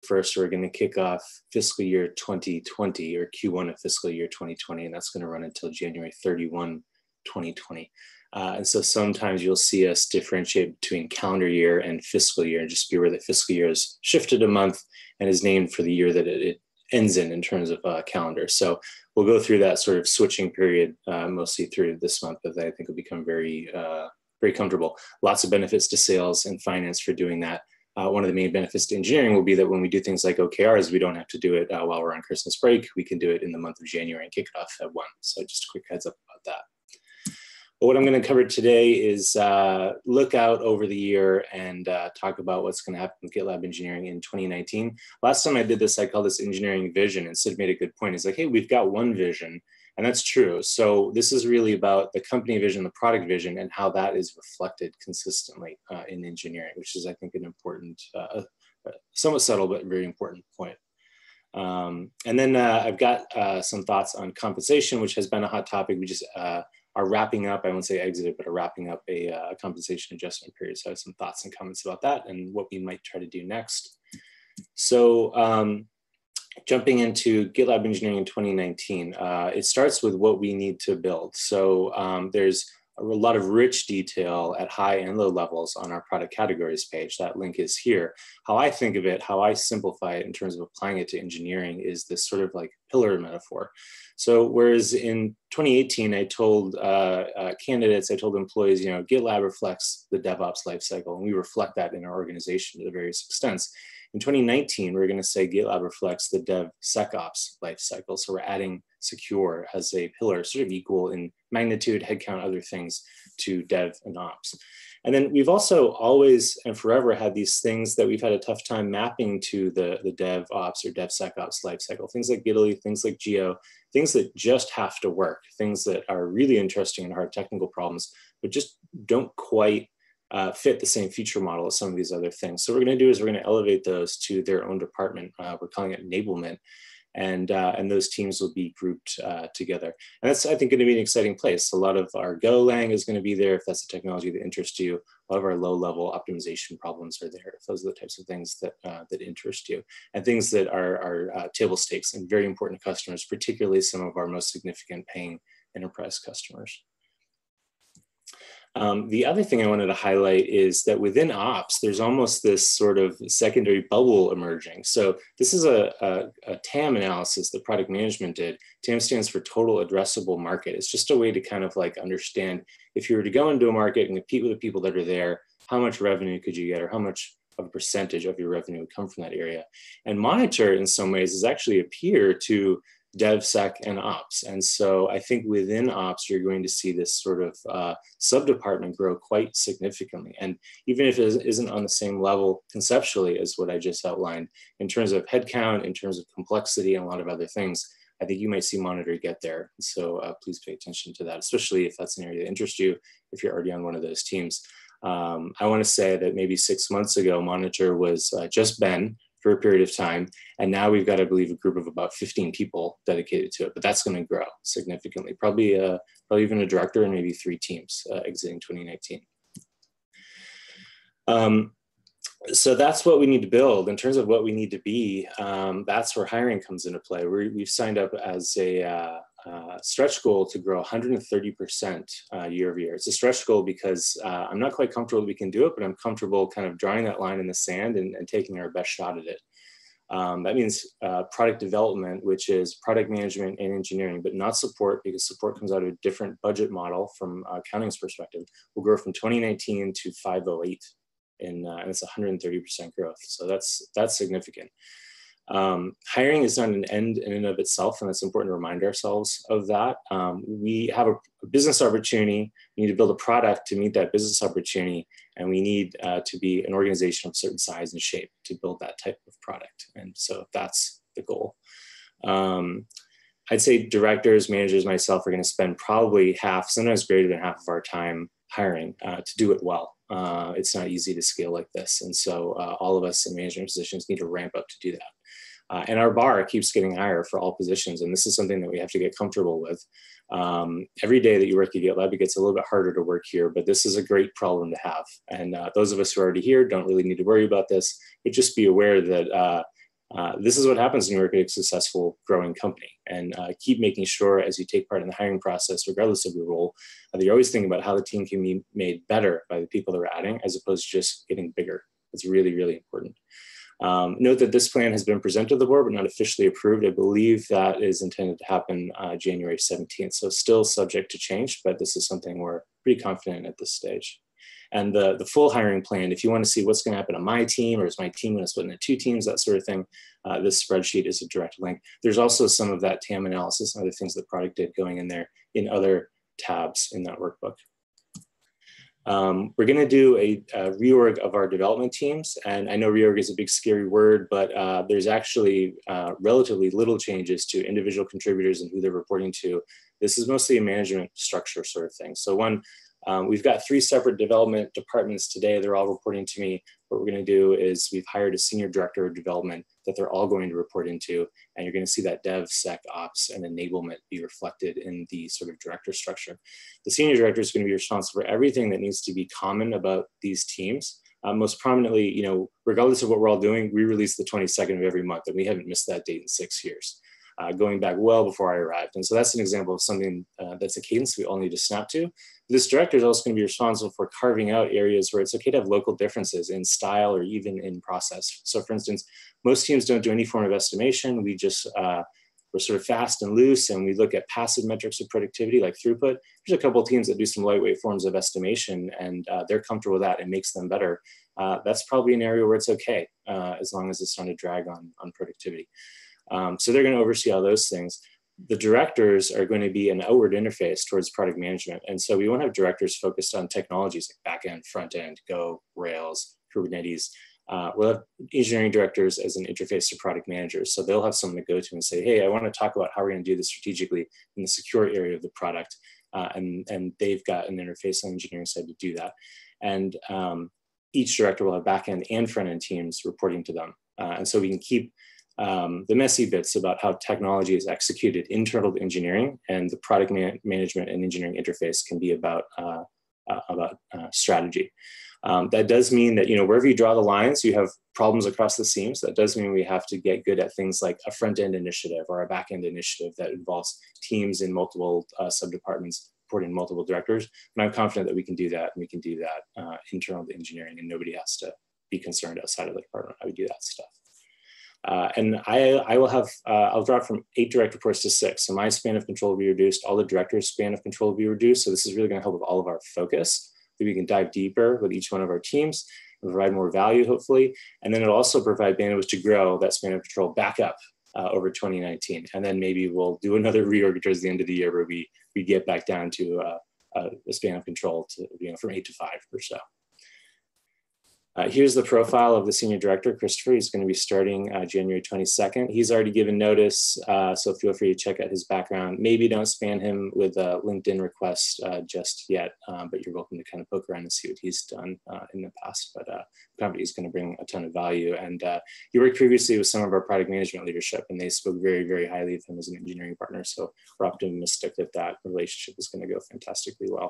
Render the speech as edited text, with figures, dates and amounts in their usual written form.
1st, we're going to kick off fiscal year 2020 or Q1 of fiscal year 2020, and that's going to run until January 31, 2020. And so sometimes you'll see us differentiate between calendar year and fiscal year, and just be aware that fiscal year is shifted a month and is named for the year that it ends in terms of calendar. So we'll go through that sort of switching period mostly through this month, but I think will become very, very comfortable. Lots of benefits to sales and finance for doing that. One of the main benefits to engineering will be that when we do things like OKRs, we don't have to do it while we're on Christmas break. We can do it in the month of January and kick it off at 1. So just a quick heads up about that. But what I'm going to cover today is look out over the year and talk about what's going to happen with GitLab Engineering in 2019. Last time I did this, I called this engineering vision, and Sid made a good point. It's like, hey, we've got one vision, and that's true. So this is really about the company vision, the product vision, and how that is reflected consistently in engineering, which is, I think, an important, somewhat subtle, but very important point. And then I've got some thoughts on compensation, which has been a hot topic. We just are wrapping up, I won't say exited, but are wrapping up a compensation adjustment period. So I have some thoughts and comments about that and what we might try to do next. So jumping into GitLab Engineering in 2019, it starts with what we need to build. So there's a lot of rich detail at high and low levels on our product categories page. That link is here. How I think of it, how I simplify it in terms of applying it to engineering is this sort of like pillar metaphor. So whereas in 2018, I told candidates, I told employees, you know, GitLab reflects the DevOps lifecycle, and we reflect that in our organization to the various extents. In 2019, we're going to say GitLab reflects the DevSecOps lifecycle. So we're adding secure as a pillar, sort of equal in magnitude, headcount, other things to dev and ops. And then we've also always and forever had these things that we've had a tough time mapping to the DevOps or DevSecOps lifecycle. Things like Gitly, things like Geo, things that just have to work, things that are really interesting and hard technical problems, but just don't quite fit the same feature model as some of these other things. So what we're going to do is we're going to elevate those to their own department. We're calling it enablement. And those teams will be grouped together. And that's, I think, going to be an exciting place. A lot of our Golang is going to be there if that's the technology that interests you. A lot of our low-level optimization problems are there if those are the types of things that, that interest you. And things that are table stakes and very important to customers, particularly some of our most significant paying enterprise customers. The other thing I wanted to highlight is that within ops, there's almost this sort of secondary bubble emerging. So this is a Tam analysis that product management did. Tam stands for total addressable market. It's just a way to kind of like understand if you were to go into a market and compete with the people that are there, how much revenue could you get, or how much of a percentage of your revenue would come from that area. And monitor in some ways is actually a peer to DevSec and Ops. And so I think within Ops, you're going to see this sort of sub-department grow quite significantly. And even if it isn't on the same level conceptually as what I just outlined, in terms of headcount, in terms of complexity, and a lot of other things, I think you might see Monitor get there. So please pay attention to that, especially if that's an area that interests you, if you're already on one of those teams. I want to say that maybe 6 months ago, Monitor was just Ben for a period of time. And now we've got, I believe, a group of about 15 people dedicated to it, but that's going to grow significantly, probably even a director and maybe 3 teams exiting 2019. So that's what we need to build. In terms of what we need to be, that's where hiring comes into play. We've signed up as a stretch goal to grow 130% year over year. It's a stretch goal because I'm not quite comfortable that we can do it, but I'm comfortable kind of drawing that line in the sand and taking our best shot at it. That means product development, which is product management and engineering, but not support, because support comes out of a different budget model from accounting's perspective. We'll grow from 2019 to 508, and it's 130% growth. So that's significant. Hiring is not an end in and of itself, and it's important to remind ourselves of that. We have a business opportunity. We need to build a product to meet that business opportunity, and we need to be an organization of certain size and shape to build that type of product. And so that's the goal. I'd say directors, managers, myself are going to spend probably half, sometimes greater than half of our time hiring to do it well. It's not easy to scale like this. And so all of us in management positions need to ramp up to do that. And our bar keeps getting higher for all positions. And this is something that we have to get comfortable with. Every day that you work at GitLab, it gets a little bit harder to work here, but this is a great problem to have. And those of us who are already here don't really need to worry about this, but just be aware that This is what happens when you work at a successful growing company, and keep making sure as you take part in the hiring process, regardless of your role, that you're always thinking about how the team can be made better by the people that we're adding, as opposed to just getting bigger. It's really, really important. Note that this plan has been presented to the board, but not officially approved. I believe that is intended to happen January 17th. So still subject to change, but this is something we're pretty confident at this stage. And the full hiring plan, if you want to see what's going to happen on my team, or is my team going to split into 2 teams, that sort of thing, this spreadsheet is a direct link. There's also some of that Tam analysis and other things the product did going in there in other tabs in that workbook. We're going to do a reorg of our development teams. And I know reorg is a big scary word, but there's actually relatively little changes to individual contributors and who they're reporting to. This is mostly a management structure sort of thing. So we've got 3 separate development departments today. They're all reporting to me. What we're going to do is we've hired a senior director of development that they're all going to report into. And you're going to see that dev, sec, ops, and enablement be reflected in the sort of director structure. The senior director is going to be responsible for everything that needs to be common about these teams. Most prominently, regardless of what we're all doing, we release the 22nd of every month, and we haven't missed that date in 6 years. Going back well before I arrived. And so that's an example of something that's a cadence we all need to snap to. This director is also going to be responsible for carving out areas where it's okay to have local differences in style or even in process. So for instance, most teams don't do any form of estimation. We just, we're sort of fast and loose, and we look at passive metrics of productivity like throughput. There's a couple of teams that do some lightweight forms of estimation, and they're comfortable with that and makes them better. That's probably an area where it's okay, as long as it's not a drag on productivity. So they're going to oversee all those things. The directors are going to be an outward interface towards product management. And so we won't have directors focused on technologies like backend, front end, Go, Rails, Kubernetes. We'll have engineering directors as an interface to product managers. So they'll have someone to go to and say, hey, I want to talk about how we're going to do this strategically in the secure area of the product. And they've got an interface on the engineering side to do that. And each director will have backend and front end teams reporting to them. And so we can keep the messy bits about how technology is executed internal to engineering, and the product management and engineering interface can be about strategy. That does mean that, wherever you draw the lines, you have problems across the seams. That does mean we have to get good at things like a front-end initiative or a back-end initiative that involves teams in multiple sub-departments reporting multiple directors. And I'm confident that we can do that, and we can do that internal to engineering, and nobody has to be concerned outside of the department how we do that stuff. And I will have, I'll drop from 8 direct reports to 6. So my span of control will be reduced. All the directors' span of control will be reduced. So this is really going to help with all of our focus, that we can dive deeper with each one of our teams and provide more value, hopefully. And then it'll also provide bandwidth to grow that span of control back up over 2019. And then maybe we'll do another reorg towards the end of the year where we get back down to a span of control to, from 8 to 5 or so. Here's the profile of the senior director, Christopher. He's going to be starting January 22nd. He's already given notice, so feel free to check out his background. Maybe don't spam him with a LinkedIn request just yet, but you're welcome to kind of poke around and see what he's done in the past. But the company is going to bring a ton of value. And he worked previously with some of our product management leadership, and they spoke very, very highly of him as an engineering partner. So we're optimistic that that relationship is going to go fantastically well.